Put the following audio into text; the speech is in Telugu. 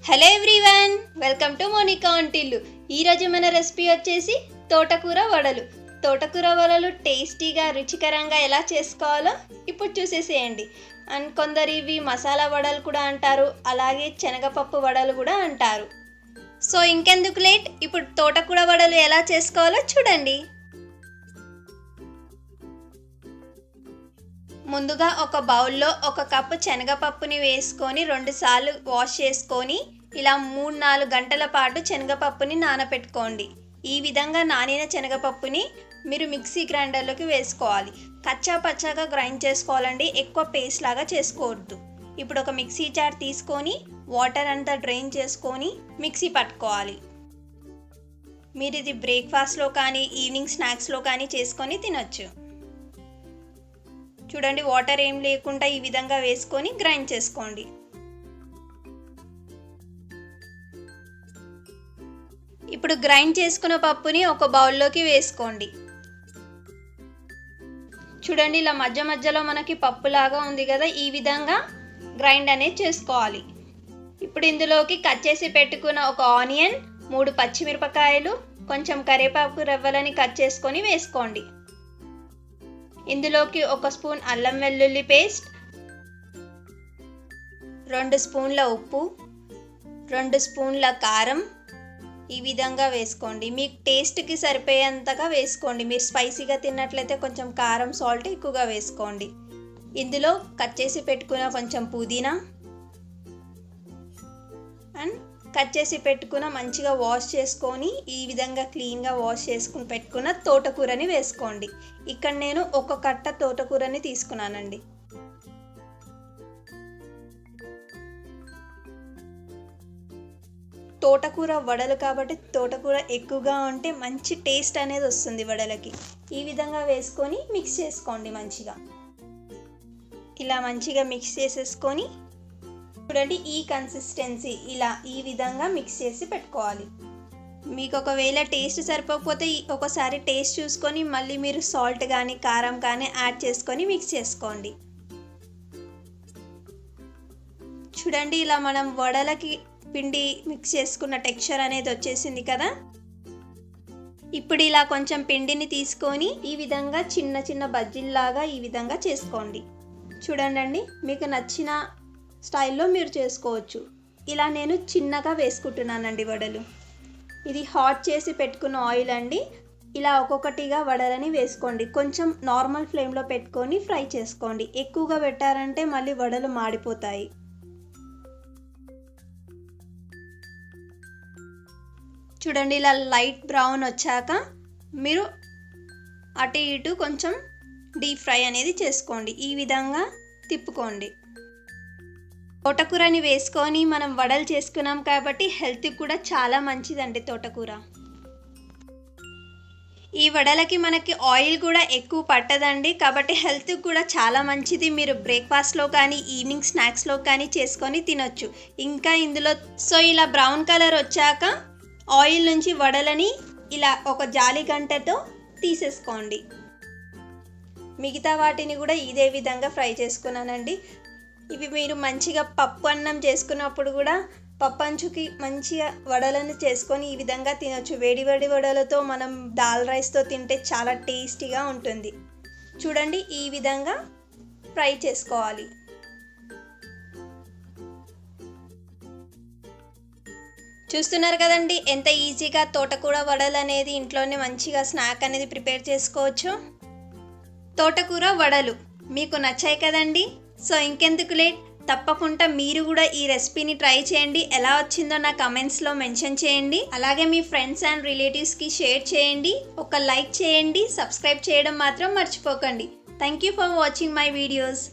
Hello everyone, welcome to Monika వంటిల్లు. ఈరోజు మన రెసిపీ వచ్చేసి తోటకూర వడలు. తోటకూర వడలు టేస్టీగా రుచికరంగా ఎలా చేసుకోవాలో ఇప్పుడు చూసేసేయండి. అండ్ కొందరు ఇవి మసాలా వడలు కూడా అంటారు, అలాగే శనగపప్పు వడలు కూడా అంటారు. సో ఇంకెందుకు లేట్, ఇప్పుడు తోటకూర వడలు ఎలా చేసుకోవాలో చూడండి. ముందుగా ఒక బౌల్లో 1 కప్పు శనగపప్పుని వేసుకొని 2 సార్లు వాష్ చేసుకొని ఇలా 3-4 గంటల పాటు శనగపప్పుని నానబెట్టుకోండి. ఈ విధంగా నానిన శనగపప్పుని మీరు మిక్సీ గ్రైండర్లోకి వేసుకోవాలి. కచ్చా పచ్చాగా గ్రైండ్ చేసుకోవాలండి, ఎక్కువ పేస్ట్ లాగా చేసుకోవద్దు. ఇప్పుడు ఒక మిక్సీ జార్ తీసుకొని వాటర్ అంతా డ్రైన్ చేసుకొని మిక్సీ పట్టుకోవాలి. మీరు ఇది బ్రేక్ఫాస్ట్లో కానీ ఈవినింగ్ స్నాక్స్లో కానీ చేసుకొని తినొచ్చు. చూడండి, వాటర్ ఏం లేకుండా ఈ విధంగా వేసుకొని గ్రైండ్ చేసుకోండి. ఇప్పుడు గ్రైండ్ చేసుకున్న పప్పుని ఒక బౌల్లోకి వేసుకోండి. చూడండి, ఇలా మధ్య మధ్యలో మనకి పప్పులాగా ఉంది కదా, ఈ విధంగా గ్రైండ్ అనేది చేసుకోవాలి. ఇప్పుడు ఇందులోకి కట్ చేసి పెట్టుకున్న ఒక ఆనియన్, 3 పచ్చిమిరపకాయలు, కొంచెం కరివేపాకు రెవ్వలని కట్ చేసుకొని వేసుకోండి. ఇందులోకి 1 స్పూన్ అల్లం వెల్లుల్లి పేస్ట్, 2 స్పూన్ల ఉప్పు, 2 స్పూన్ల కారం ఈ విధంగా వేసుకోండి. మీకు టేస్ట్కి సరిపోయేంతగా వేసుకోండి. మీరు స్పైసీగా తిన్నట్లయితే కొంచెం కారం సాల్ట్ ఎక్కువగా వేసుకోండి. ఇందులో కట్ చేసి పెట్టుకున్న కొంచెం పుదీనా అండ్ కట్ చేసి పెట్టుకున్న మంచిగా వాష్ చేసుకొని ఈ విధంగా క్లీన్గా వాష్ చేసుకుని పెట్టుకున్న తోటకూరని వేసుకోండి. ఇక్కడ నేను 1 కట్ట తోటకూరని తీసుకున్నానండి. తోటకూర వడలు కాబట్టి తోటకూర ఎక్కువగా ఉంటే మంచి టేస్ట్ అనేది వస్తుంది వడలకి. ఈ విధంగా వేసుకొని మిక్స్ చేసుకోండి మంచిగా. ఇలా మంచిగా మిక్స్ చేసేసుకొని చూడండి, ఈ కన్సిస్టెన్సీ ఇలా ఈ విధంగా మిక్స్ చేసి పెట్టుకోవాలి. మీకు ఒకవేళ టేస్ట్ సరిపోకపోతే ఒకసారి టేస్ట్ చూసుకొని మళ్ళీ మీరు సాల్ట్ కానీ కారం కానీ యాడ్ చేసుకొని మిక్స్ చేసుకోండి. చూడండి, ఇలా మనం వడలకి పిండి మిక్స్ చేసుకున్న టెక్స్చర్ అనేది వచ్చేసింది కదా. ఇప్పుడు ఇలా కొంచెం పిండిని తీసుకొని ఈ విధంగా చిన్న చిన్న బజ్జీల్లాగా ఈ విధంగా చేసుకోండి. చూడండి, మీకు నచ్చిన స్టైల్లో మీరు చేసుకోవచ్చు. ఇలా నేను చిన్నగా వేసుకుంటున్నానండి వడలు. ఇది హాట్ చేసి పెట్టుకున్న ఆయిల్ అండి. ఇలా ఒక్కొక్కటిగా వడలని వేసుకోండి. కొంచెం నార్మల్ ఫ్లేమ్లో పెట్టుకొని ఫ్రై చేసుకోండి. ఎక్కువగా పెట్టారంటే మళ్ళీ వడలు మాడిపోతాయి. చూడండి, ఇలా లైట్ బ్రౌన్ వచ్చాక మీరు అటు ఇటు కొంచెం డీప్ ఫ్రై అనేది చేసుకోండి. ఈ విధంగా తిప్పుకోండి. తోటకూరని వేసుకొని మనం వడలు చేసుకున్నాం కాబట్టి హెల్త్కి కూడా చాలా మంచిదండి తోటకూర. ఈ వడలకి మనకి ఆయిల్ కూడా ఎక్కువ పట్టదండి, కాబట్టి హెల్త్కి కూడా చాలా మంచిది. మీరు బ్రేక్ఫాస్ట్లో కానీ ఈవినింగ్ స్నాక్స్లో కానీ చేసుకొని తినొచ్చు. ఇంకా ఇందులో ఇలా బ్రౌన్ కలర్ వచ్చాక ఆయిల్ నుంచి వడలని ఇలా ఒక జాలి గంటతో తీసేసుకోండి. మిగతా వాటిని కూడా ఇదే విధంగా ఫ్రై చేసుకున్నానండి. ఇవి మీరు మంచిగా పప్పు అన్నం చేసుకున్నప్పుడు కూడా పప్పు అంచుకి మంచిగా వడలను చేసుకొని ఈ విధంగా తినొచ్చు. వేడి వేడి వడలతో మనం దాల్ రైస్తో తింటే చాలా టేస్టీగా ఉంటుంది. చూడండి, ఈ విధంగా ఫ్రై చేసుకోవాలి. చూస్తున్నారు కదండి, ఎంత ఈజీగా తోటకూర వడలు అనేది ఇంట్లోనే మంచిగా స్నాక్ అనేది ప్రిపేర్ చేసుకోవచ్చు. తోటకూర వడలు మీకు నచ్చాయి కదండి. సో ఇంకెందుకు లేట్, తప్పకుండా మీరు కూడా ఈ రెసిపీని ట్రై చేయండి. ఎలా వచ్చిందో నా కమెంట్స్లో మెన్షన్ చేయండి. అలాగే మీ ఫ్రెండ్స్ అండ్ రిలేటివ్స్కి షేర్ చేయండి. ఒక లైక్ చేయండి, సబ్స్క్రైబ్ చేయడం మాత్రం మర్చిపోకండి. Thank you for watching my videos.